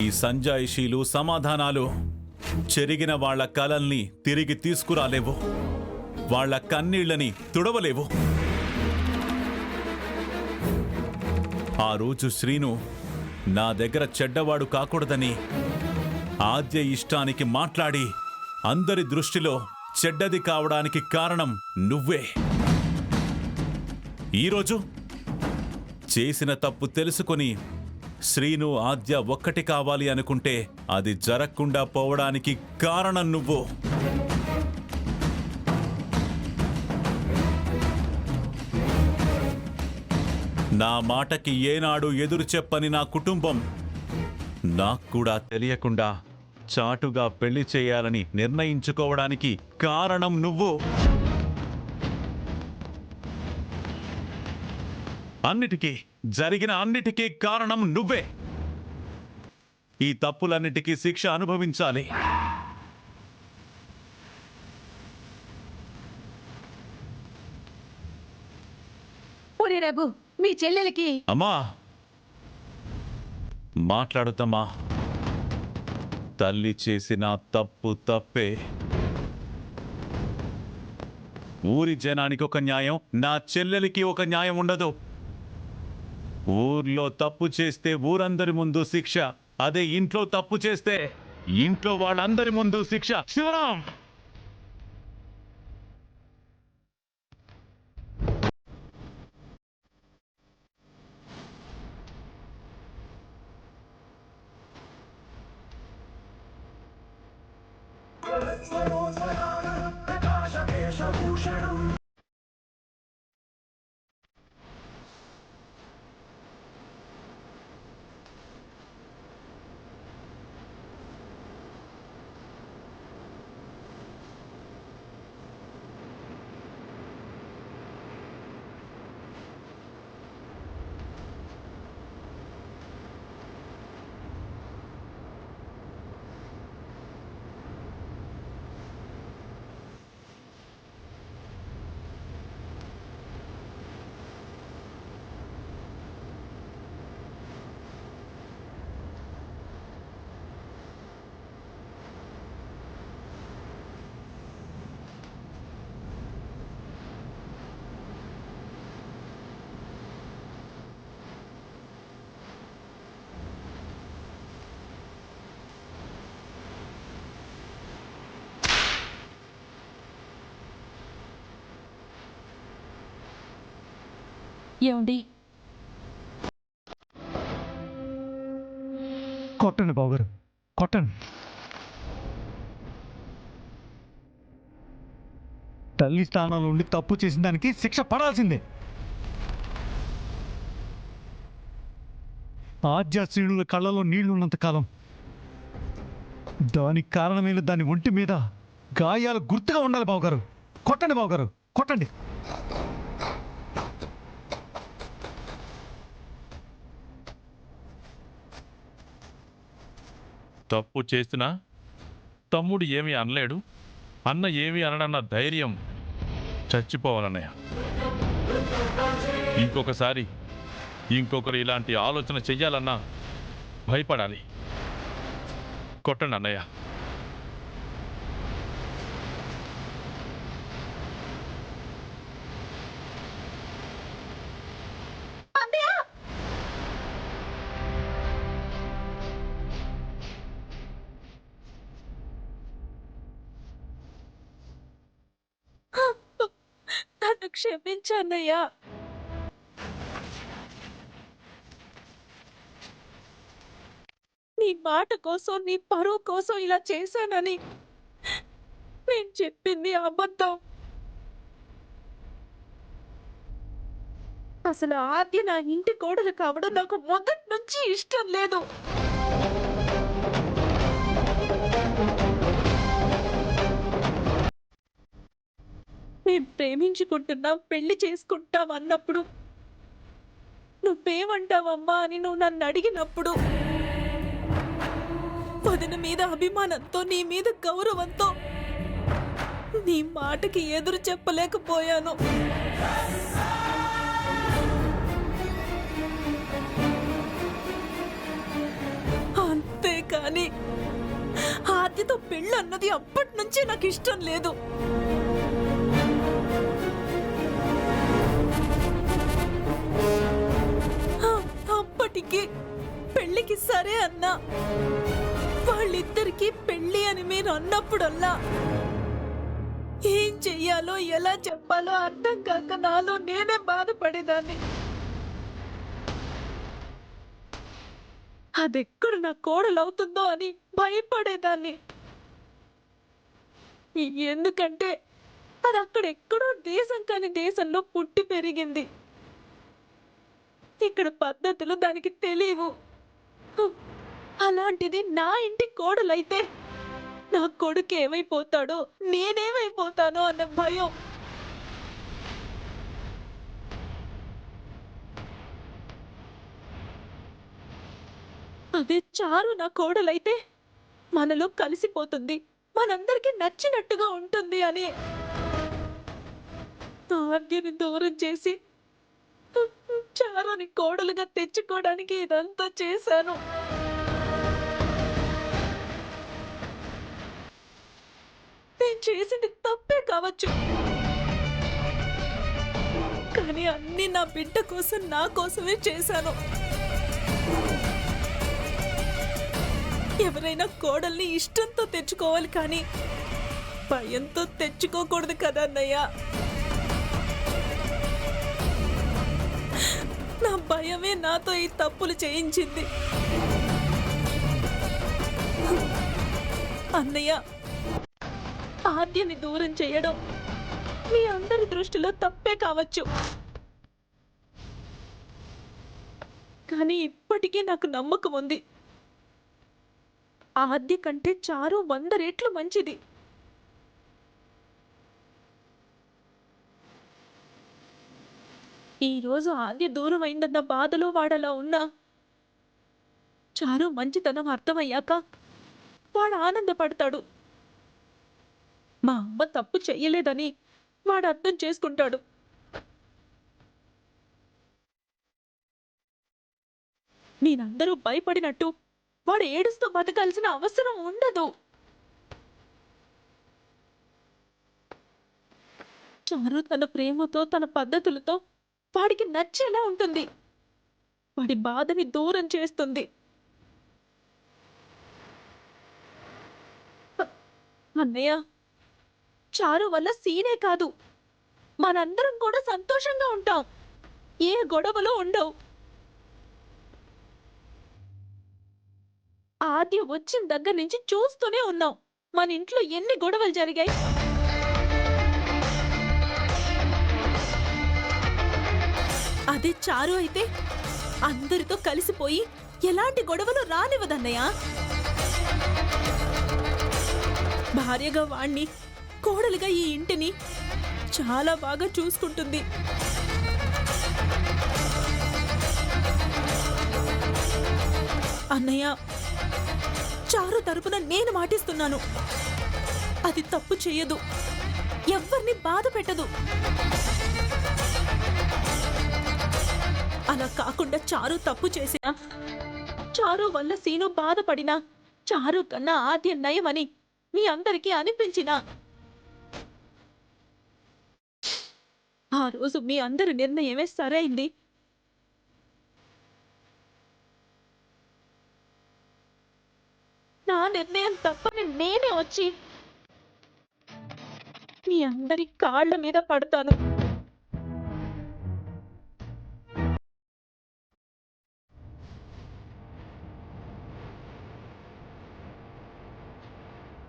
ఈ సంజాయిషీలు సమాధానాలు చెరిగిన వాళ్ల కలల్ని తిరిగి తీసుకురాలేవు, వాళ్ల కన్నీళ్లని తుడవలేవు. ఆ రోజు శ్రీను నా దగ్గర చెడ్డవాడు కాకూడదని ఆద్య ఇష్టానికి మాట్లాడి అందరి దృష్టిలో చెడ్డది కావడానికి కారణం నువ్వే. ఈరోజు చేసిన తప్పు తెలుసుకొని శ్రీను ఆద్య ఒక్కటి కావాలి అనుకుంటే అది జరగకుండా పోవడానికి కారణం నువ్వు. నా మాటకి ఏనాడు ఎదురు చెప్పని నా కుటుంబం నాకు కూడా తెలియకుండా చాటుగా పెళ్లి చేయాలని నిర్ణయించుకోవడానికి కారణం నువ్వు. జరిగిన అన్నిటికీ కారణం నువ్వే. ఈ తప్పులన్నిటికీ శిక్ష అనుభవించాలి. మీ చెల్లెలకి అమ్మా మాట్లాడుతమ్మా. తల్లి చేసిన తప్పు తప్పే. ఊరి జనానికి ఒక న్యాయం, నా చెల్లెలికి ఒక న్యాయం ఉండదు. ఊర్లో తప్పు చేస్తే ఊరందరి ముందు శిక్ష, అదే ఇంట్లో తప్పు చేస్తే ఇంట్లో వాళ్ళందరి ముందు శిక్ష. శివరాం, ఏమండి? కొట్టండి బావగారు, కొట్టండి. తల్లి స్థానంలో ఉండి తప్పు చేసిన దానికి శిక్ష పడాల్సిందే. ఆద్య శ్రీనుల కళ్ళలో నీళ్లున్నంత కాలం దానికి కారణమైన దాని ఒంటి మీద గాయాలు గుర్తుగా ఉండాలి బావగారు. కొట్టండి బావగారు, కొట్టండి. తప్పు చేసినా తమ్ముడు ఏమీ అనలేడు, అన్న ఏమీ అనడన్న ధైర్యం చచ్చిపోవాలన్నయ్య. ఇంకొకసారి ఇంకొకరు ఇలాంటి ఆలోచన చెయ్యాలన్నా భయపడాలి. కొట్టండి అన్నయ్య. నన్ను క్షమించన్నయ్యా. నీ మాట కోసం, నీ పరువు కోసం ఇలా చేశానని నేను చెప్పింది అబద్ధం. అసలు ఆద్య నా ఇంటి కోడలు కావడం నాకు మొదటి నుంచి ఇష్టం లేదు. మేము ప్రేమించుకుంటున్నాం, పెళ్లి చేసుకుంటాం అన్నప్పుడు నువ్వేమంటావమ్మా అని నువ్వు నన్ను అడిగినప్పుడు వదిన మీద అభిమానంతో, నీ మీద గౌరవంతో నీ మాటకి ఎదురు చెప్పలేకపోయాను. అంతేకాని ఆద్యతో పెళ్ళి అన్నది అప్పటి నుంచే నాకు ఇష్టం లేదు. అప్పటికి పెళ్ళికి సరే అన్నా, వాళ్ళిద్దరికి పెళ్ళి అని మీరు అన్నప్పుడల్లా ఏం చెయ్యాలో ఎలా చెప్పాలో అర్థం కాక నాలో నేనే బాధపడేదాన్ని. అదెక్కడ నా కోడలవుతుందో అని భయపడేదాన్ని. ఎందుకంటే అది అక్కడెక్కడో దేశం కాని దేశంలో పుట్టి పెరిగింది. ఇక్కడ పద్ధతులు దానికి తెలియవు. అలాంటిది నా ఇంటి కోడలైతే నా కొడుకు ఏమైపోతాడో, నేనేమైపోతానో అన్న భయం. అదే చారు నా కోడలైతే మనలో కలిసిపోతుంది, మనందరికీ నచ్చినట్టుగా ఉంటుంది అని ఆద్యని దూరం చేసి చారుని కోడలుగా తెచ్చుకోవడానికి ఇదంతా చేశాను. నేను చేసింది తప్పే కావచ్చు, కానీ అన్ని నా బిడ్డ కోసం, నా కోసమే చేశాను. ఎవరైనా కోడల్ని ఇష్టంతో తెచ్చుకోవాలి, కానీ భయంతో తెచ్చుకోకూడదు కదా అన్నయ్య. నా భయమే నాతో ఈ తప్పులు చేయించింది. అన్నయ్య, ఆద్యని దూరం చేయడం మీ అందరి దృష్టిలో తప్పే కావచ్చు, కానీ ఇప్పటికీ నాకు నమ్మకం ఉంది. ఆద్య కంటే చారు 100 రెట్లు మంచిది. ఈరోజు ఆద్య దూరం అయిందన్న బాధలో వాడలా ఉన్నా, చారు మంచితనం అర్థమయ్యాక వాడు ఆనందపడతాడు. మా అమ్మ తప్పు చెయ్యలేదని వాడు అర్థం చేసుకుంటాడు. మీరందరూ భయపడినట్టు వాడు ఏడుస్తూ బతకాల్సిన అవసరం ఉండదు. చారు తన ప్రేమతో, తన పద్ధతులతో వాడికి నచ్చేలా ఉంటుంది. వాడి బాధని దూరం చేస్తుంది. అన్నయ్య, చారు వల్ల సీనే కాదు, మనందరం కూడా సంతోషంగా ఉంటాం. ఏ గొడవలు ఉండవు. ఆద్య వచ్చిన దగ్గర నుంచి చూస్తూనే ఉన్నాం మన ఇంట్లో ఎన్ని గొడవలు జరిగాయి. అదే చారు అయితే అందరితో కలిసిపోయి ఎలాంటి గొడవలు రానివ్వదన్నయ్య. భార్యగా వాణ్ణి, కోడలుగా ఈ ఇంటిని చాలా బాగా చూసుకుంటుంది. అన్నయ్య, చారు తరపున నేను మాటిస్తున్నాను, అది తప్పు చెయ్యదు, ఎవ్వరిని బాధ పెట్టదు. అలా కాకుండా చారు తప్పు చేసినా, చారు వల్ల సీను బాధపడినా, చారు కన్నా ఆద్య నయమని మీ అందరికీ అనిపించినా, ఆ రోజు మీ అందరి నిర్ణయమే సరైంది. నా నిర్ణయం తప్పని నేనే వచ్చి మీ అందరి కాళ్ళ మీద పడతాను.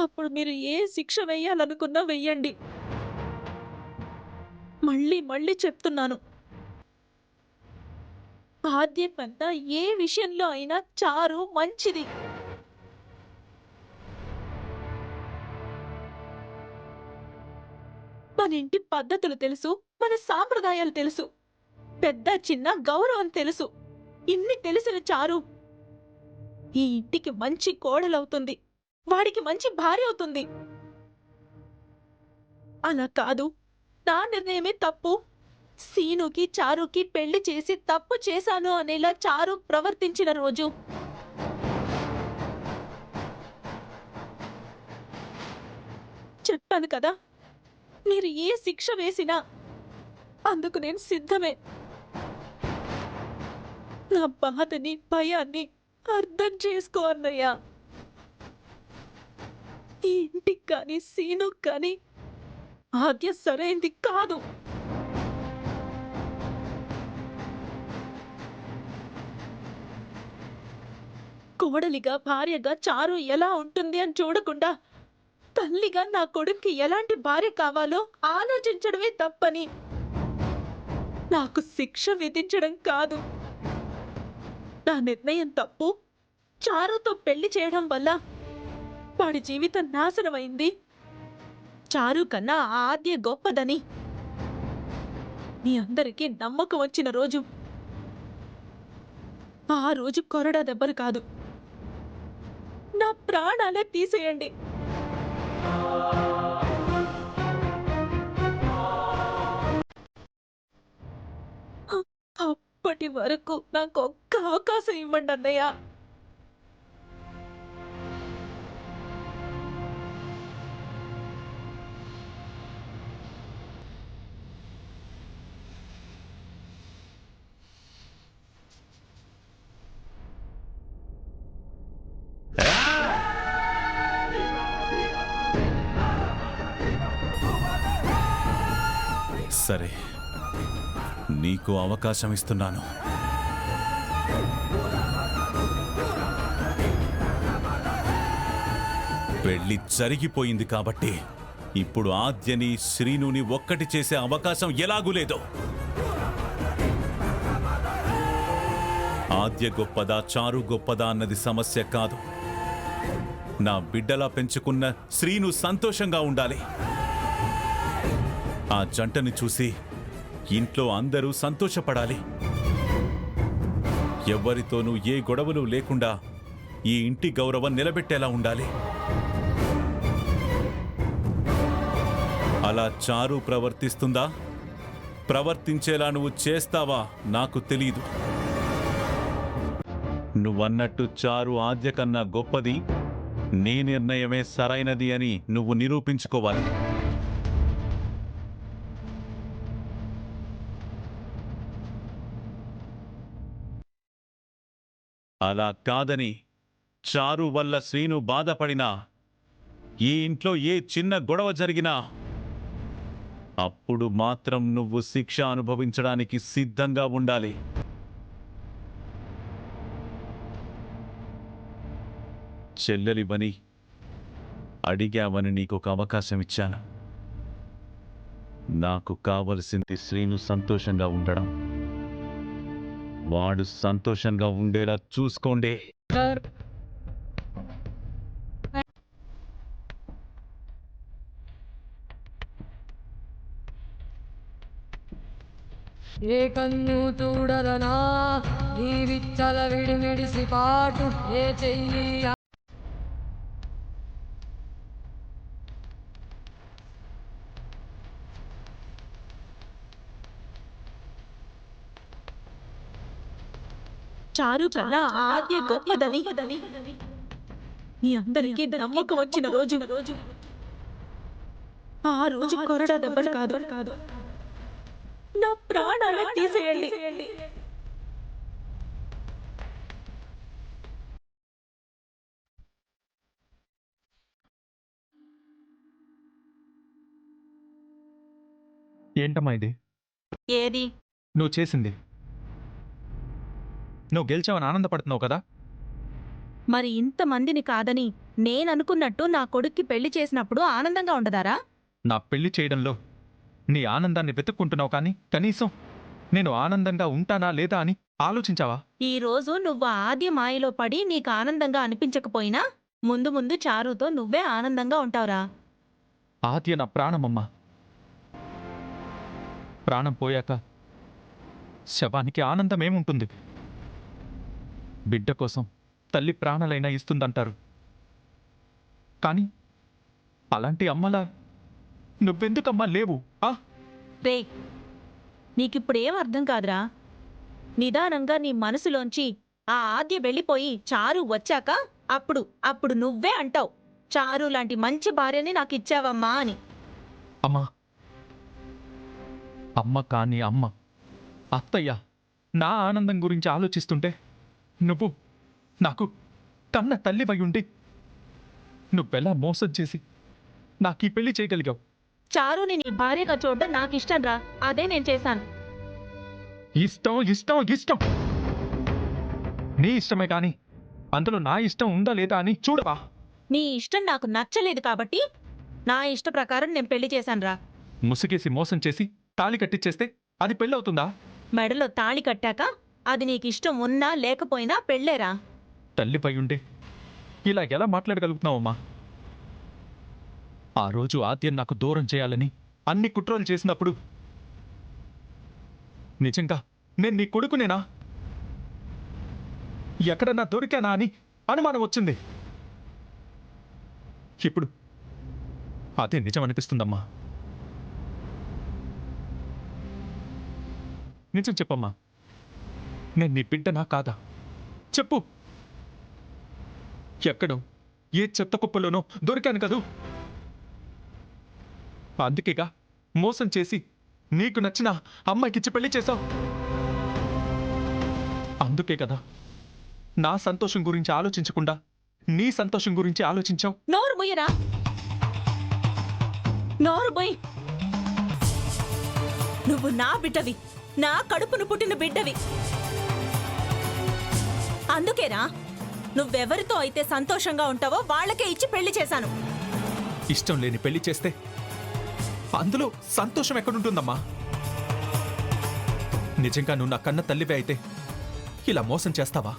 అప్పుడు మీరు ఏ శిక్ష వేయాలనుకున్నా వెయ్యండి. మళ్ళీ మళ్ళీ చెప్తున్నాను, ఆద్య కన్నా ఏ విషయంలో అయినా చారు మంచిది. మన ఇంటి పద్ధతులు తెలుసు, మన సాంప్రదాయాలు తెలుసు, పెద్ద చిన్న గౌరవం తెలుసు. ఇన్ని తెలిసిన చారు ఈ ఇంటికి మంచి కోడలవుతుంది, వాడికి మంచి భార్య అవుతుంది. అలా కాదు, నా నిర్ణయమే తప్పు, సీనుకి చారుకి పెళ్లి చేసి తప్పు చేశాను అనేలా చారు ప్రవర్తించిన రోజు చెప్పాను కదా, మీరు ఏ శిక్ష వేసినా అందుకు నేను సిద్ధమే. నా బాధని, భయాన్ని అర్థం చేసుకో అన్నయ్య. ఈ ఇంటికి కానీ సీనుకి కానీ ఆద్య సరైంది కాదు. కోడలిగా, భార్యగా చారు ఎలా ఉంటుంది అని చూడకుండా తల్లిగా నా కొడుక్కి ఎలాంటి భార్య కావాలో ఆలోచించడమే తప్పని నాకు శిక్ష విధించడం కాదు. నా నిర్ణయం తప్పు. చారుతో పెళ్లి చేయడం వల్ల వాడి జీవితం నాశనమైంది. చారు కన్నా ఆ ఆద్య గొప్పదని మీ అందరికీ నమ్మకం వచ్చిన రోజు ఆ రోజు కొరడా దెబ్బలు కాదు, నా ప్రాణాలే తీసేయండి. అప్పటి వరకు నాకు ఒక్క అవకాశం ఇవ్వండి అన్నయ్య. సరే, నీకు అవకాశం ఇస్తున్నాను. పెళ్లి జరిగిపోయింది కాబట్టి ఇప్పుడు ఆద్యని, శ్రీనుని ఒక్కటి చేసే అవకాశం ఎలాగూ లేదు. ఆద్య గొప్పదా, చారు గొప్పదా అన్నది సమస్య కాదు. నా బిడ్డలా పెంచుకున్న శ్రీను సంతోషంగా ఉండాలి. ఆ జంటని చూసి ఇంట్లో అందరూ సంతోషపడాలి. ఎవ్వరితోనూ ఏ గొడవలు లేకుండా ఈ ఇంటి గౌరవం నిలబెట్టేలా ఉండాలి. అలా చారు ప్రవర్తిస్తుందా? ప్రవర్తించేలా నువ్వు చేస్తావా నాకు తెలీదు. నువ్వన్నట్టు చారు ఆద్య కన్నా గొప్పది, నీ నిర్ణయమే సరైనది అని నువ్వు నిరూపించుకోవాలి. అలా కాదని చారు వల్ల శ్రీను బాధపడినా, ఈ ఇంట్లో ఏ చిన్న గొడవ జరిగినా అప్పుడు మాత్రం నువ్వు శిక్ష అనుభవించడానికి సిద్ధంగా ఉండాలి. చెల్లెలివని అడిగావని నీకొక అవకాశం ఇచ్చాను. నాకు కావలసింది శ్రీను సంతోషంగా ఉండడం. వాడు సంతోషంగా ఉండేలా చూసుకోండి. ఏ కన్ను చూడదనా నీ విచ్చల విడిమిడిసి పాటు ఏ చెయ్యి చారు కన్నా ఆద్య గొప్పదని మీ అందరికీ నమ్మకం వచ్చిన రోజు ఆ రోజు కొరడా దెబ్బలు కాదు, నా ప్రాణాలే తీసేయండి. ఏంటమ్మా ఇది ఏది? నువ్వు చేసింది? నువ్వు గెలిచావని ఆనందపడుతున్నావు కదా? మరి ఇంతమందిని కాదని నేననుకున్నట్టు నా కొడుక్కి పెళ్లి చేసినప్పుడు ఆనందంగా ఉండదారా? నా పెళ్లి చేయడంలో నీ ఆనందాన్ని వెతుక్కుంటున్నావు, కానీ కనీసం నేను ఆనందంగా ఉంటానా లేదా అని ఆలోచించావా? ఈ రోజు నువ్వు ఆద్య మాయలో పడి నీకు ఆనందంగా అనిపించకపోయినా ముందు ముందు చారుతో నువ్వే ఆనందంగా ఉంటావురా. ఆద్య నా ప్రాణమమ్మా. ప్రాణం పోయాక శవానికి ఆనందం ఏముంటుంది? బిడ్డ కోసం తల్లి ప్రాణాలైనా ఇస్తుందంటారు, కానీ అలాంటి అమ్మలా నువ్వెందుకమ్మా లేవు? రే, నీకిప్పుడేం అర్థం కాదురా. నిదానంగా నీ మనసులోంచి ఆ ఆద్య వెళ్ళిపోయి చారు వచ్చాక అప్పుడు నువ్వే అంటావు, చారు లాంటి మంచి భార్యని నాకు ఇచ్చావమ్మా అని. అమ్మా, అమ్మ కాని అమ్మ, అత్తయ్య నా ఆనందం గురించి ఆలోచిస్తుంటే నువ్వు నాకు కన్న తల్లివై ఉండి నువ్వెలా మోసం చేసి నాకు ఈ పెళ్లి చేయగలిగావు? చారుని నీ భార్యగా చూడడం నాకు ఇష్టం రా, అదే నేను చేశాను. ఇష్టం ఇష్టం ఇష్టం నీ ఇష్టమే కాని అందులో నా ఇష్టం ఉందా లేదా అని చూడవా? నీ ఇష్టం నాకు నచ్చలేదు కాబట్టి నా ఇష్ట ప్రకారం నేను పెళ్లి చేశాను రా. ముసుగేసి మోసం చేసి తాళి కట్టించేస్తే అది పెళ్ళవుతుందా? మెడలో తాళి కట్టాక అది నీకు ఇష్టం ఉన్నా లేకపోయినా పెళ్ళేరా. తల్లిపై ఉండే ఇలా ఎలా మాట్లాడగలుగుతున్నావమ్మా? ఆ రోజు ఆద్యం నాకు దూరం చేయాలని అన్ని కుట్రలు చేసినప్పుడు నిజంగా నేను నీ కొడుకునేనా, ఎక్కడన్నా దొరికానా అని అనుమానం వచ్చింది. ఇప్పుడు అదే నిజం అనిపిస్తుందమ్మా. నిజం చెప్పమ్మా, నేను నీ బిడ్డనా కాదా చెప్పు. ఎక్కడో ఏ చెత్త కుప్పలోనో దొరికాను కదూ. అందుకేగా మోసం చేసి నీకు నచ్చిన అమ్మాయికిచ్చి పెళ్లి చేశావు. అందుకే కదా నా సంతోషం గురించి ఆలోచించకుండా నీ సంతోషం గురించి ఆలోచించావు. నోరు ముయ్యరా, నోరు ముయ్. నువ్వు నా బిడ్డవి, నా కడుపును పుట్టిన బిడ్డవి. అందుకేరా నువ్వెవరితో అయితే సంతోషంగా ఉంటావో వాళ్ళకే ఇచ్చి పెళ్లి చేశాను. ఇష్టం లేని పెళ్లి చేస్తే అందులో సంతోషం ఎక్కడుంటుందమ్మా? నిజంగా నువ్వు నా కన్న తల్లివే అయితే ఇలా మోసం చేస్తావా?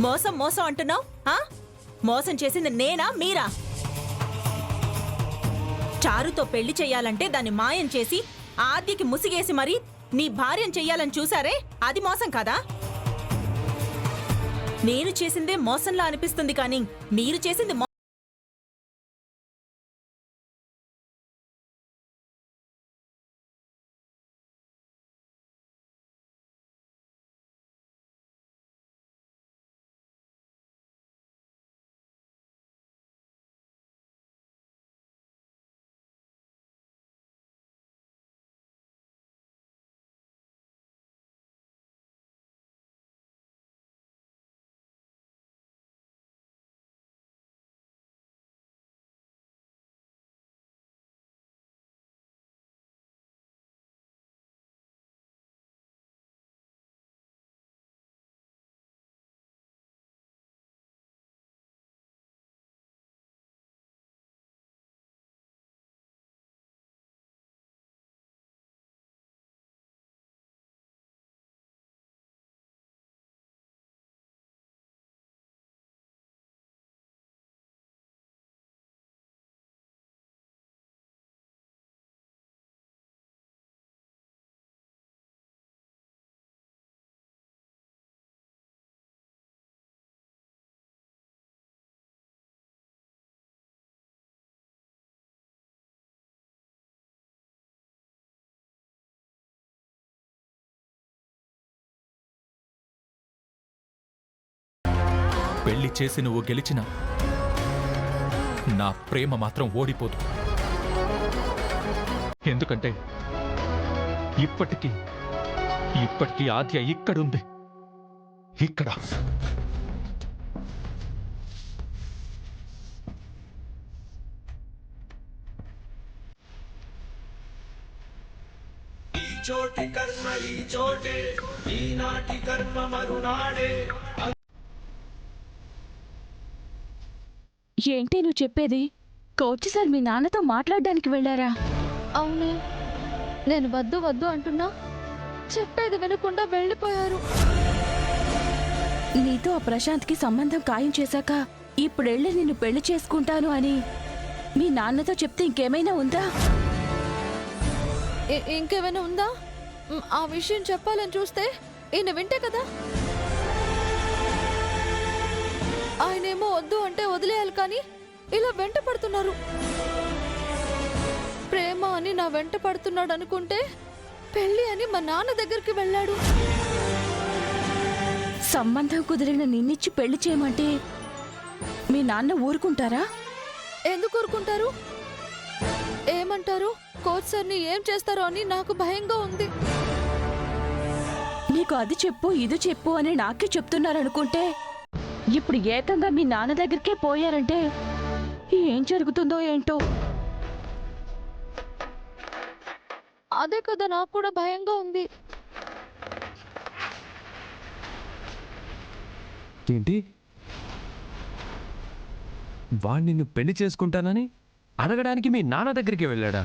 మోసం మోసం అంటున్నావు? మోసం చేసింది నేనా మీరా? చారుతో పెళ్లి చెయ్యాలంటే దాన్ని మాయం చేసి ఆద్యకి ముసిగేసి మరీ నీ భార్యను చెయ్యాలని చూసారే, అది మోసం కాదా? నేను చేసిందే మోసంలా అనిపిస్తుంది కానీ మీరు చేసింది పెళ్లి చేసి నువ్వు గెలిచినా నా ప్రేమ మాత్రం ఓడిపోదు. ఎందుకంటే ఇప్పటికీ ఆద్య ఇక్కడుంది, ఇక్కడ. చోటి కర్మ ఈ చోటే, ఈనాటి కర్మ మరునాడే. ఏంటి నువ్వు చెప్పేది? కోచ్ సార్ మీ నాన్నతో మాట్లాడడానికి వెళ్ళారా? అవునే, నేను వద్దు వద్దు అంటున్నా చెప్పేది వినకుండా వెళ్ళిపోయారు. నీతో ఆ ప్రశాంత్కి సంబంధం ఖాయం చేశాక ఇప్పుడెళ్ళి నిన్ను పెళ్లి చేసుకుంటాను అని మీ నాన్నతో చెప్తే ఇంకేమైనా ఉందా? ఇంకేమైనా ఉందా? ఆ విషయం చెప్పాలని చూస్తే ఈయన వింటే కదా. ఆయనేమో వద్దు అంటే వదిలేయాలి కానీ ఇలా వెంట పడుతున్నారు. ప్రేమ అని నా వెంట పడుతున్నాడు అనుకుంటే పెళ్లి అని మా నాన్న దగ్గరికి వెళ్ళాడు. సంబంధం కుదిరిన నిన్నిచ్చి పెళ్లి చేయమంటే మీ నాన్న ఊరుకుంటారా? ఎందుకు ఊరుకుంటారు? ఏమంటారు? కోచ్ సార్ని ఏం చేస్తారో అని నాకు భయంగా ఉంది. నీకు అది చెప్పు ఇది చెప్పు అని నాకే చెప్తున్నారనుకుంటే ఇప్పుడు ఏకంగా మీ నాన్న దగ్గరికే పోయారంటే ఏం జరుగుతుందో ఏంటో. అదే కదా నాకు కూడా భయంగా ఉంది. ఏంటి వాడు నిన్ను పెళ్లి చేసుకుంటానని అడగడానికి మీ నాన్న దగ్గరికి వెళ్ళాడా?